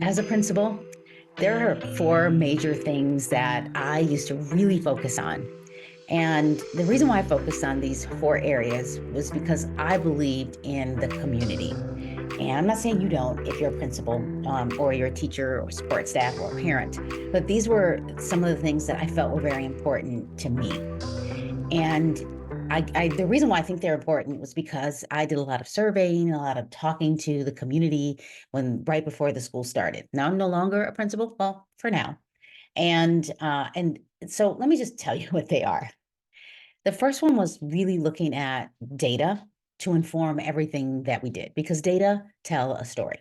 As a principal, there are four major things that I used to really focus on. And the reason why I focused on these four areas was because I believed in the community. And I'm not saying you don't if you're a principal or you're a teacher or support staff or a parent, but these were some of the things that I felt were very important to me. And the reason why I think they're important was because I did a lot of surveying, a lot of talking to the community when right before the school started. Now I'm no longer a principal, well, for now. And so let me just tell you what they are. The first one was really looking at data to inform everything that we did because data tell a story.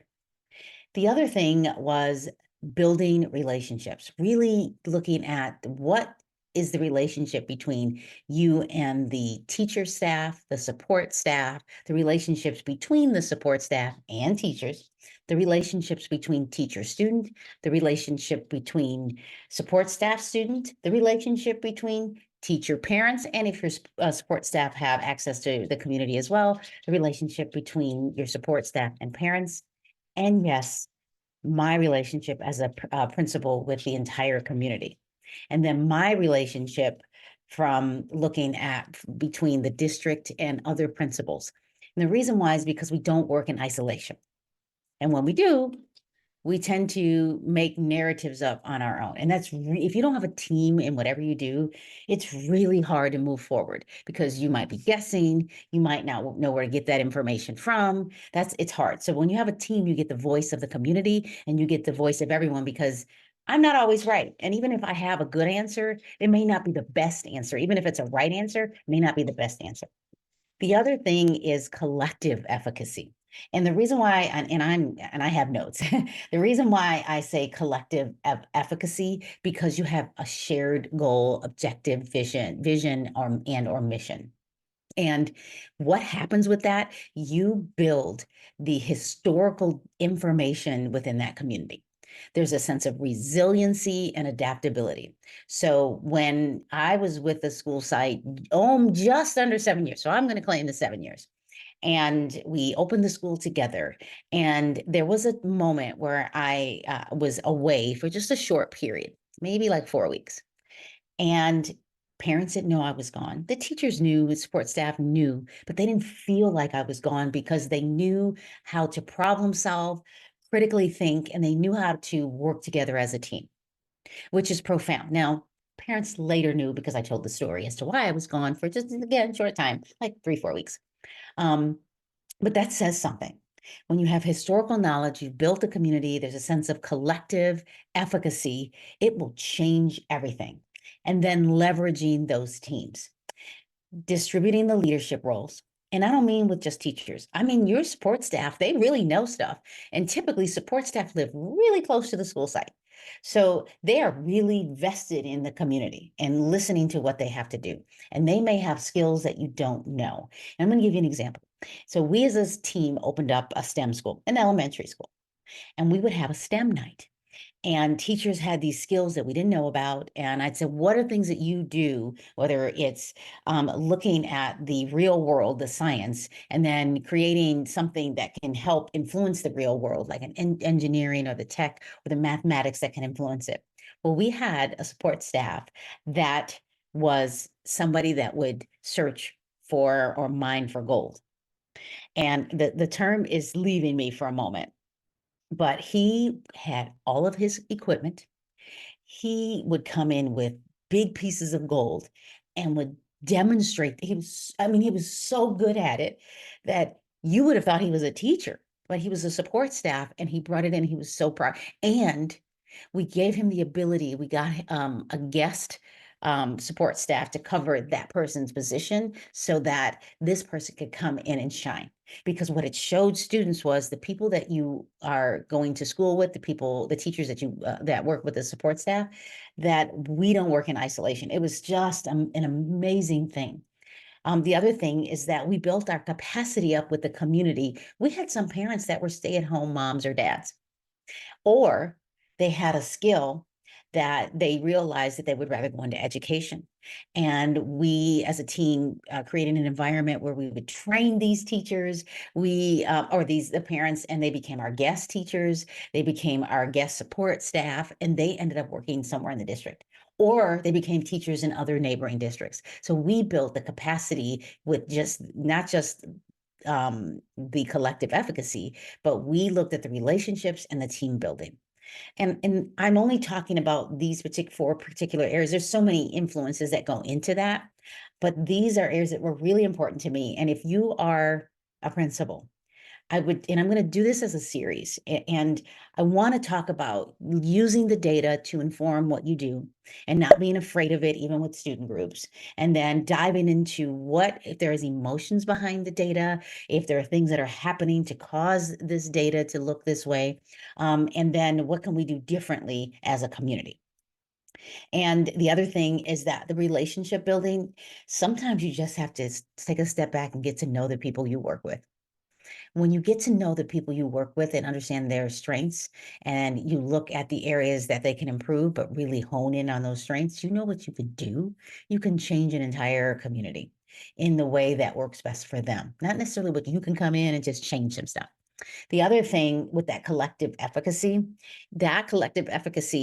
The other thing was building relationships, really looking at what is the relationship between you and the teacher staff, the support staff, the relationships between the support staff and teachers, the relationships between teacher student, the relationship between support staff student, the relationship between teacher parents, and if your support staff have access to the community as well, the relationship between your support staff and parents. And yes, my relationship as a principal with the entire community. And then my relationship from looking at between the district and other principals. And the reason why is because we don't work in isolation. And when we do, we tend to make narratives up on our own. And if you don't have a team in whatever you do, it's really hard to move forward because you might be guessing, you might not know where to get that information from. It's hard. So when you have a team, you get the voice of the community and you get the voice of everyone because I'm not always right. And even if I have a good answer, it may not be the best answer. Even if it's a right answer, it may not be the best answer. The other thing is collective efficacy. And the reason why, and I have notes, the reason why I say collective efficacy, because you have a shared goal, objective, vision or mission. And what happens with that? You build the historical information within that community. There's a sense of resiliency and adaptability. So when I was with the school site, just under 7 years, so I'm going to claim the 7 years. And we opened the school together. And there was a moment where I was away for just a short period, maybe like 4 weeks. And parents didn't know I was gone. The teachers knew, the support staff knew, but they didn't feel like I was gone because they knew how to problem solve, critically think, and they knew how to work together as a team, which is profound. Now, parents later knew because I told the story as to why I was gone for just, again, short time, like 3, 4 weeks. Um, but that says something. When you have historical knowledge, you've built a community, there's a sense of collective efficacy, it will change everything. And then leveraging those teams, distributing the leadership roles. And I don't mean with just teachers. I mean, your support staff, they really know stuff. And typically support staff live really close to the school site. So they are really vested in the community and listening to what they have to do. And they may have skills that you don't know. And I'm going to give you an example. So we as a team opened up a STEM school, an elementary school, and we would have a STEM night. And teachers had these skills that we didn't know about. And I'd say, what are things that you do, whether it's looking at the real world, the science, and then creating something that can help influence the real world, like an engineering or the tech or the mathematics that can influence it. Well, we had a support staff that was somebody that would search for or mine for gold. And the term is leaving me for a moment, but he had all of his equipment. He would come in with big pieces of gold and would demonstrate. He was so good at it that you would have thought he was a teacher, but he was a support staff and he brought it in. He was so proud. And we gave him the ability, we got a guest support staff to cover that person's position so that this person could come in and shine. Because what it showed students was the people that you are going to school with, the teachers that that work with the support staff, that we don't work in isolation. It was just an amazing thing. The other thing is that we built our capacity up with the community. We had some parents that were stay-at-home moms or dads, or they had a skill that they realized that they would rather go into education. And we, as a team, created an environment where we would train these teachers, or the parents, and they became our guest teachers. They became our guest support staff, and they ended up working somewhere in the district, or they became teachers in other neighboring districts. So we built the capacity with just not just the collective efficacy, but we looked at the relationships and the team building. And I'm only talking about these four particular areas. There's so many influences that go into that, but these are areas that were really important to me. And if you are a principal, and I'm going to do this as a series, and I want to talk about using the data to inform what you do and not being afraid of it, even with student groups, and then diving into if there is emotions behind the data, if there are things that are happening to cause this data to look this way, and then what can we do differently as a community. And the other thing is that the relationship building, sometimes you just have to take a step back and get to know the people you work with. When you get to know the people you work with and understand their strengths, and you look at the areas that they can improve, but really hone in on those strengths, you know what you can do. You can change an entire community in the way that works best for them. Not necessarily what you can come in and just change some stuff. The other thing with that collective efficacy,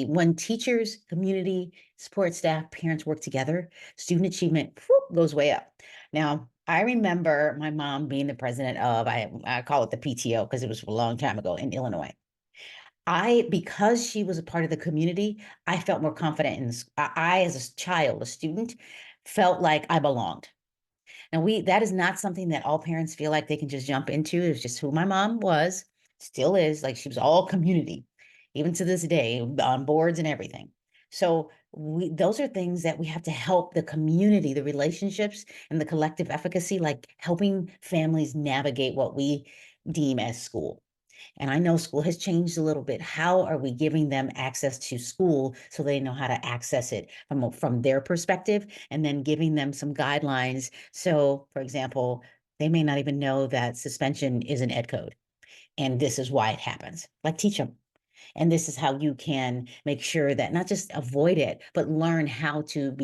when teachers, community, support staff, parents work together, student achievement goes way up. Now, I remember my mom being the president of, I call it the PTO because it was a long time ago in Illinois. Because she was a part of the community, I felt more confident in this. As a child, a student, felt like I belonged. And that is not something that all parents feel like they can just jump into. It's just who my mom was, still is. Like, she was all community, even to this day, on boards and everything. So those are things that we have to help the community, the relationships and the collective efficacy, like helping families navigate what we deem as school. And I know school has changed a little bit. How are we giving them access to school so they know how to access it from their perspective, and then giving them some guidelines? So, for example, they may not even know that suspension is an ed code, and this is why it happens. Like, teach them. And this is how you can make sure that not just avoid it, but learn how to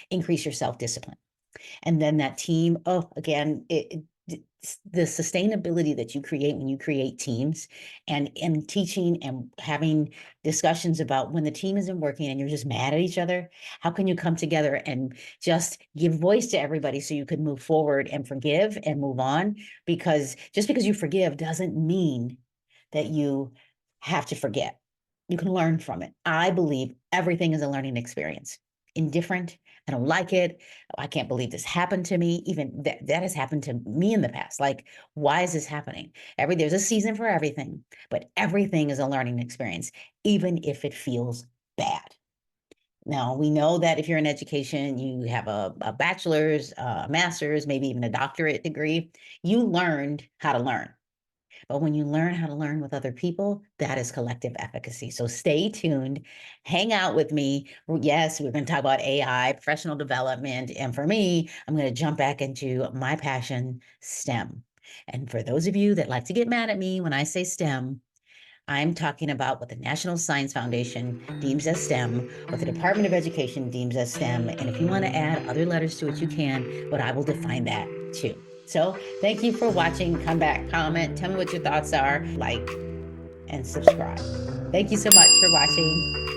increase your self-discipline. And then that team, again, the sustainability that you create when you create teams, and teaching and having discussions about when the team isn't working and you're just mad at each other, how can you come together and just give voice to everybody so you can move forward and forgive and move on? Because just because you forgive doesn't mean that you have to forget. You can learn from it. I believe everything is a learning experience. Indifferent, I don't like it, I can't believe this happened to me. Even that has happened to me in the past. Like, why is this happening? There's a season for everything, but everything is a learning experience, even if it feels bad. Now, we know that if you're in education, you have a bachelor's, a master's, maybe even a doctorate degree, you learned how to learn. But when you learn how to learn with other people, that is collective efficacy. So stay tuned, hang out with me. Yes, we're going to talk about AI, professional development. And for me, I'm going to jump back into my passion, STEM. And for those of you that like to get mad at me when I say STEM, I'm talking about what the National Science Foundation deems as STEM, what the Department of Education deems as STEM. And if you want to add other letters to it, you can, but I will define that too. So thank you for watching. Come back, comment, tell me what your thoughts are, like, and subscribe. Thank you so much for watching.